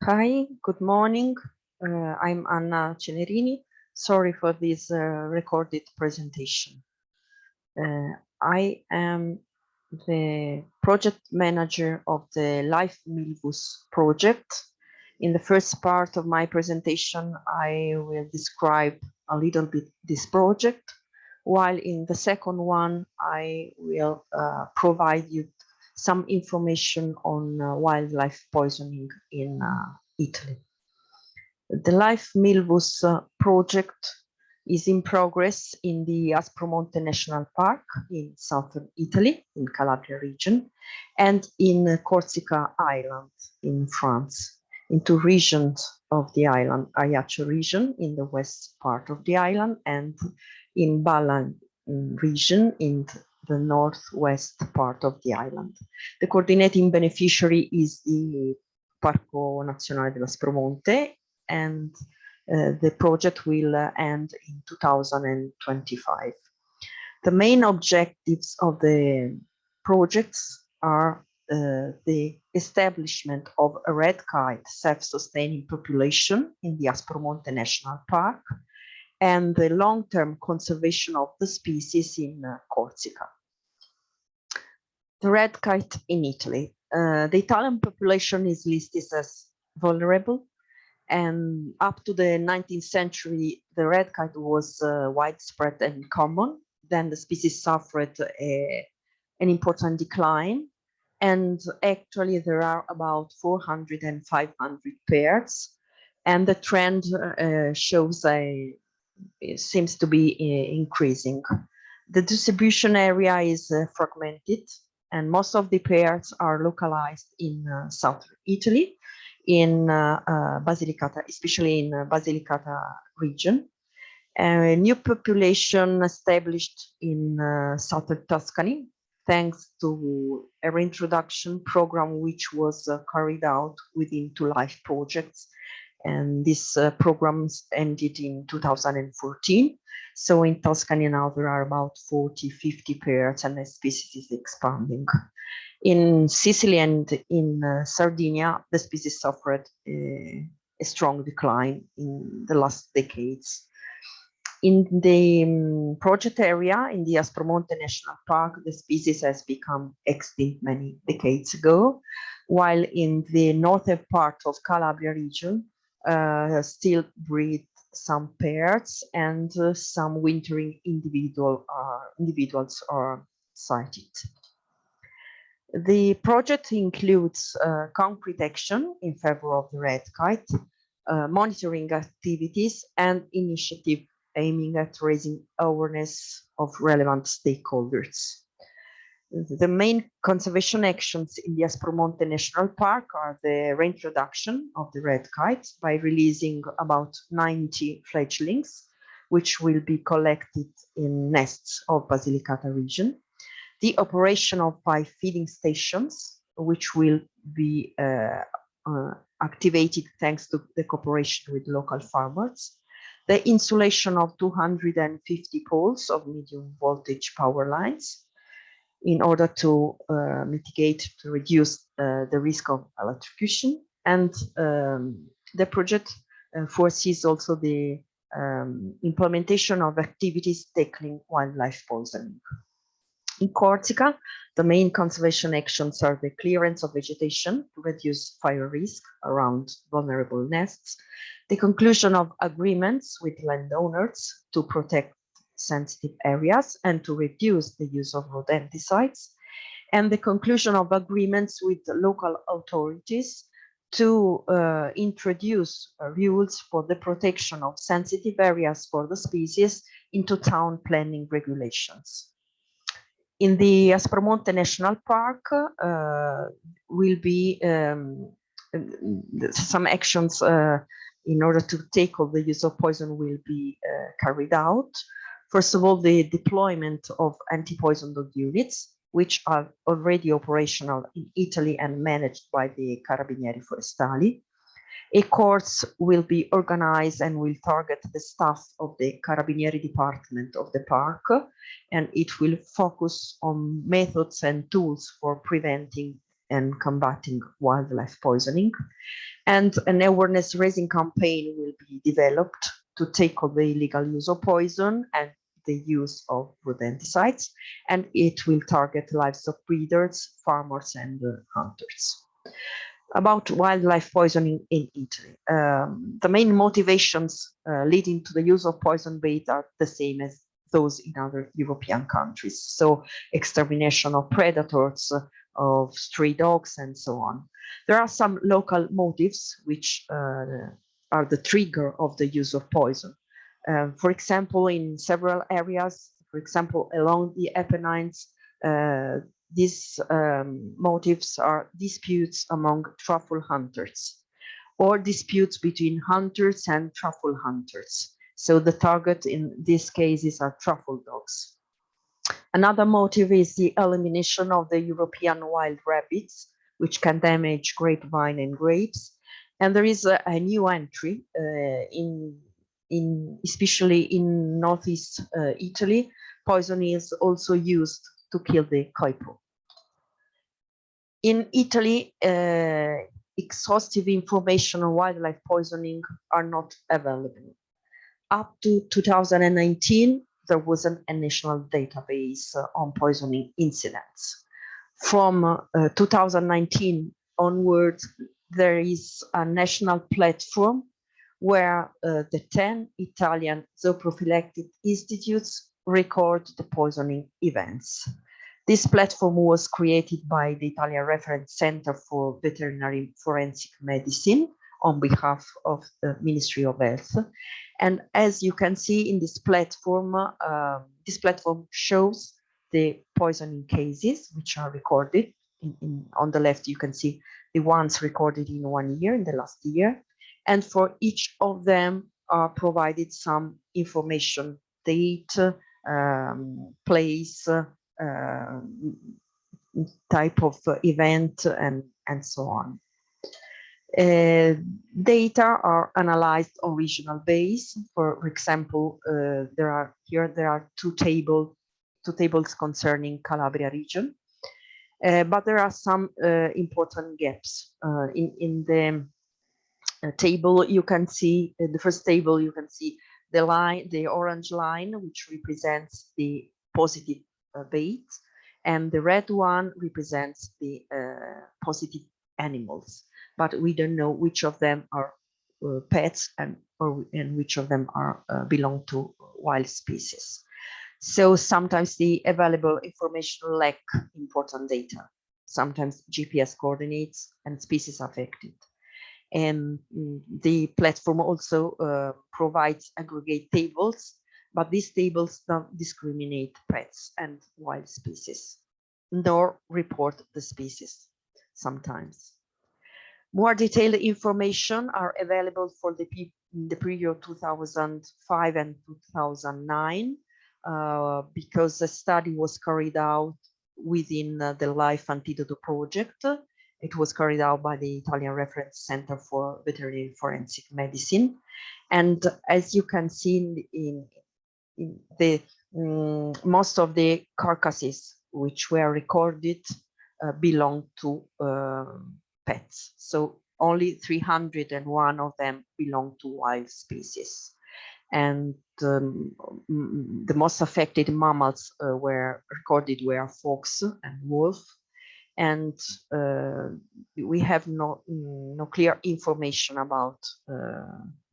Hi, good morning. I'm Anna Cenerini. Sorry for this recorded presentation. I am the project manager of the Life MILVUS project. In the first part of my presentation, I will describe a little bit this project, while in the second one, I will provide you some information on wildlife poisoning in Italy. The Life MILVUS project is in progress in the Aspromonte National Park in southern Italy, in Calabria region, and in Corsica Island in France, in two regions of the island, Ajaccio region in the west part of the island, and in Balan region in the northwest part of the island. The coordinating beneficiary is the Parco Nazionale dell'Aspromonte, and the project will end in 2025. The main objectives of the projects are the establishment of a red kite self-sustaining population in the Aspromonte National Park and the long-term conservation of the species in Corsica. The red kite in Italy. The Italian population is listed as vulnerable, and up to the 19th century, the red kite was widespread and common. Then the species suffered an important decline. And actually, there are about 400 and 500 pairs. And the trend shows it seems to be increasing. The distribution area is fragmented, and most of the pairs are localized in southern Italy, in Basilicata, especially in Basilicata region. A new population established in southern Tuscany, thanks to a reintroduction program which was carried out within two life projects. And these programs ended in 2014. So in Tuscany now there are about 40, 50 pairs, and the species is expanding. In Sicily and in Sardinia, the species suffered a strong decline in the last decades. In the project area, in the Aspromonte National Park, the species has become extinct many decades ago, while in the northern part of Calabria region, still breed some pairs, and some wintering individuals are sighted. The project includes concrete action in favor of the red kite, monitoring activities, and initiative aiming at raising awareness of relevant stakeholders. The main conservation actions in the Aspromonte National Park are the reintroduction of the red kite by releasing about 90 fledglings, which will be collected in nests of Basilicata region, the operation of 5 feeding stations, which will be activated thanks to the cooperation with local farmers, the insulation of 250 poles of medium voltage power lines in order to mitigate, to reduce the risk of electrocution. And the project foresees also the implementation of activities tackling wildlife poisoning. In Corsica, the main conservation actions are the clearance of vegetation to reduce fire risk around vulnerable nests, the conclusion of agreements with landowners to protect sensitive areas and to reduce the use of rodenticides, and the conclusion of agreements with local authorities to introduce rules for the protection of sensitive areas for the species into town planning regulations. In the Aspromonte National Park will be some actions in order to tackle the use of poison will be carried out. First of all, the deployment of anti-poison dog units, which are already operational in Italy and managed by the Carabinieri Forestali. A course will be organized and will target the staff of the Carabinieri department of the park, and it will focus on methods and tools for preventing and combating wildlife poisoning. And an awareness raising campaign will be developed to tackle the illegal use of poison and the use of rodenticides, and it will target livestock breeders, farmers, and hunters. About wildlife poisoning in Italy. The main motivations leading to the use of poison bait are the same as those in other European countries. So extermination of predators, of stray dogs, and so on. There are some local motives which are the trigger of the use of poison. For example, in several areas, for example, along the Apennines, these motives are disputes among truffle hunters or disputes between hunters and truffle hunters. So the target in these cases are truffle dogs. Another motive is the elimination of the European wild rabbits, which can damage grapevine and grapes. And there is a new entry especially in northeast Italy. Poison is also used to kill the coipo. In Italy, exhaustive information on wildlife poisoning are not available. Up to 2019, there was a national database on poisoning incidents. From 2019 onwards, there is a national platform where the 10 Italian zooprophylactic institutes record the poisoning events. This platform was created by the Italian Reference Center for Veterinary Forensic Medicine on behalf of the Ministry of Health. And as you can see in this platform shows the poisoning cases which are recorded. On the left, you can see the ones recorded in 1 year, in the last year. And for each of them are provided some information, date, place, type of event, and so on. Data are analyzed on regional base. For example, there are two tables concerning Calabria region, but there are some important gaps in the table. You can see the first table. You can see the line, the orange line, which represents the positive bait, and the red one represents the positive animals. But we don't know which of them are pets and which of them are belong to wild species. So sometimes the available information lack important data. Sometimes GPS coordinates and species affected. And the platform also provides aggregate tables, but these tables don't discriminate pets and wild species, nor report the species sometimes. More detailed information are available for the period 2005 and 2009, because the study was carried out within the Life Antidote project. It was carried out by the Italian Reference Center for Veterinary Forensic Medicine. And as you can see in the most of the carcasses which were recorded belong to pets. So only 301 of them belong to wild species. And the most affected mammals were recorded were fox and wolf. And we have no clear information about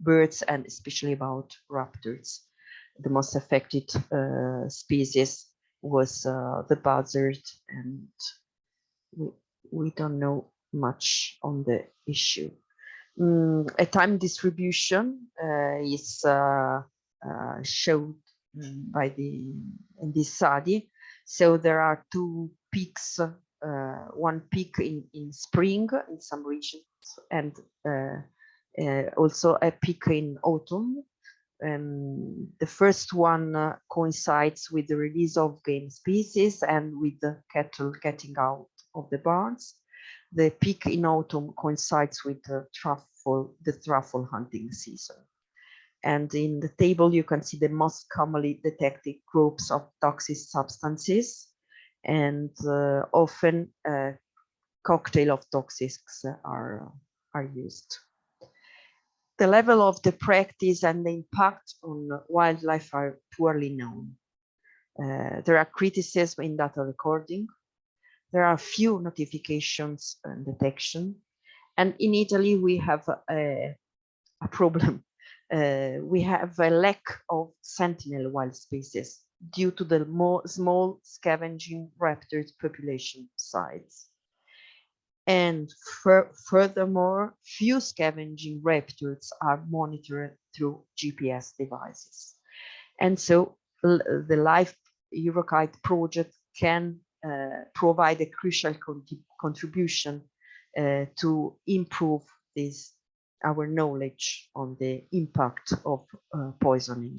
birds, and especially about raptors. The most affected species was the buzzard, and we don't know much on the issue. A time distribution is showed by in this study. So there are two peaks. One peak in spring in some regions, and also a peak in autumn. The first one coincides with the release of game species and with the cattle getting out of the barns. The peak in autumn coincides with the truffle hunting season. And in the table, you can see the most commonly detected groups of toxic substances, and often cocktail of toxics are used. The level of the practice and the impact on wildlife are poorly known. There are criticisms in data recording. There are few notifications and detection. And in Italy, we have a problem. We have a lack of sentinel wild species due to the small scavenging raptors population size. And furthermore, few scavenging raptors are monitored through GPS devices. And so the Life Eurokite project can provide a crucial contribution to improve our knowledge on the impact of poisoning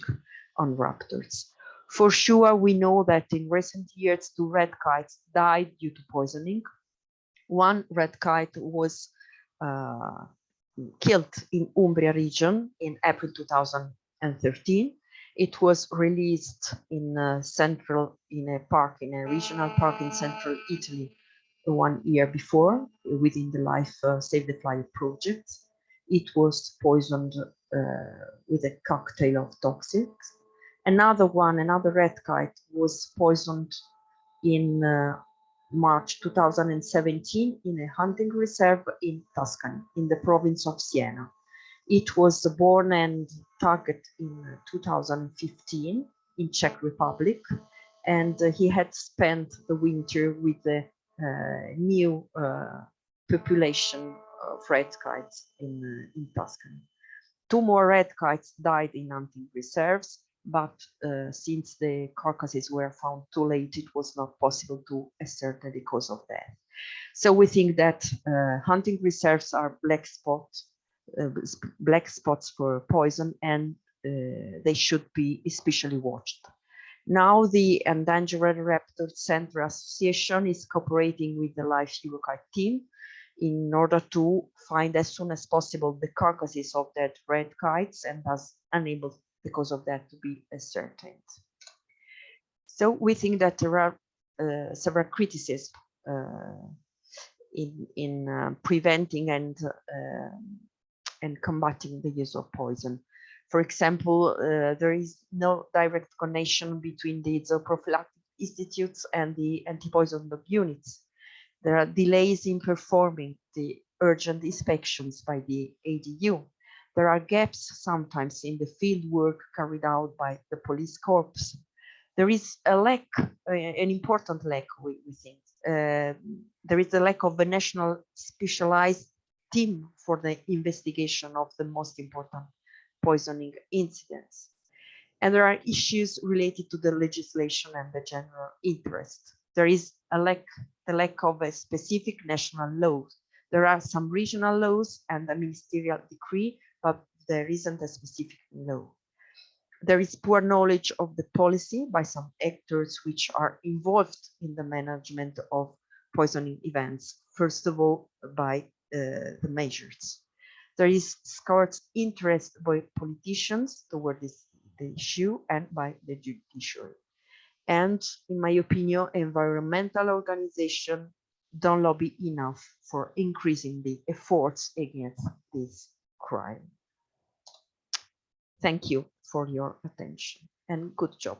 on raptors. For sure, we know that in recent years, 2 red kites died due to poisoning. One red kite was killed in Umbria region in April 2013. It was released in a regional park in central Italy 1 year before, within the Life Save the Fly project. It was poisoned with a cocktail of toxics. Another red kite, was poisoned in March 2017 in a hunting reserve in Tuscany, in the province of Siena. It was born and targeted in 2015 in Czech Republic, and he had spent the winter with the new population of red kites in Tuscany. 2 more red kites died in hunting reserves, but since the carcasses were found too late, it was not possible to ascertain the cause of death. So we think that hunting reserves are black spots for poison, and they should be especially watched. Now the Endangered Raptor Center Association is cooperating with the Life Eurokite team in order to find as soon as possible the carcasses of dead red kites, and thus enable the cause of death to be ascertained. So we think that there are several criticisms in preventing and combating the use of poison. For example, there is no direct connection between the zooprophylactic institutes and the anti-poison dog units. There are delays in performing the urgent inspections by the ADU. There are gaps sometimes in the field work carried out by the police corps. There is a lack, an important lack, we think. There is a lack of a national specialized team for the investigation of the most important poisoning incidents. And there are issues related to the legislation and the general interest. There is the lack of a specific national law. There are some regional laws and a ministerial decree, but there isn't a specific law. There is poor knowledge of the policy by some actors which are involved in the management of poisoning events, first of all by the measures. There is scarce interest by politicians toward the issue and by the judiciary. And in my opinion, environmental organizations don't lobby enough for increasing the efforts against this crime. Thank you for your attention and good job.